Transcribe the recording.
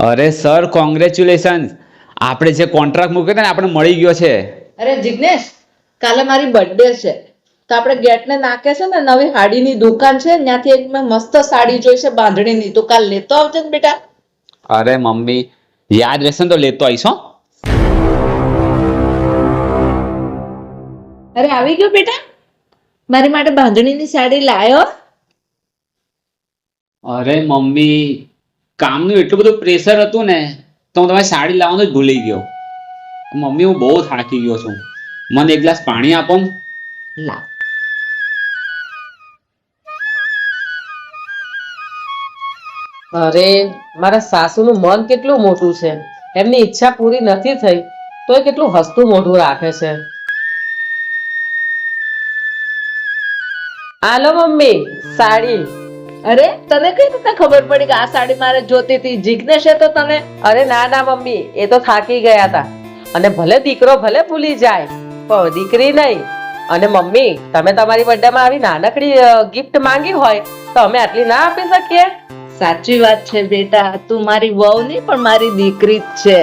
અરે sir, congratulation. આપણે જે કોન્ટ્રાક્ટ મૂક્યો હતો ને, આપણે મળી ગયો છે. અરે જિગ્નેશ, કાલે મારી બર્થડે છે તો આપણે ગેટને નાકે છે ને નવી સાડીની દુકાન છે, ત્યાંથી એક મેં મસ્ત સાડી જોઈ છે બાંધણીની, તો કાલ લેતો આવજે ને બેટા. અરે મમ્મી, યાદ રહેશે ને તો લેતો આવીશ હો. અરે આવી ગયો બેટા, મારી માટે બાંધણીની સાડી લાયો. અરે મમ્મી, કામનું એટલું બધું પ્રેશર હતું ને તો હું તમારી સાડી લાવવાનું જ ભૂલી ગયો. મમ્મી, હું બહુ થાકી ગયો છું. મને એક ગ્લાસ પાણી આપો ને. લાવ. અરે મારા સાસુનું મન કેટલું મોટું છે, એમની ઈચ્છા પૂરી નથી થઈ તોય કેટલું હસતું મોઢું રાખે છે. આલો મમ્મી સાડી. અરે તને કઈ રીતે ખબર પડી કે આ સાડી મારે જોતી હતી? જિગ્નેશે તો તને. અરે ના ના મમ્મી, એ તો થાકી ગયા હતા. અને ભલે દીકરો ભલે ભૂલી જાય પણ દીકરી નહીં. અને મમ્મી, તમે તમારી બર્થડેમાં આવી નાનકડી ગિફ્ટ માંગી હોય તો અમે આટલી ના આપી શકીએ? સાચી વાત છે બેટા, તું મારી વહુ નહીં પણ મારી દીકરી જ છે.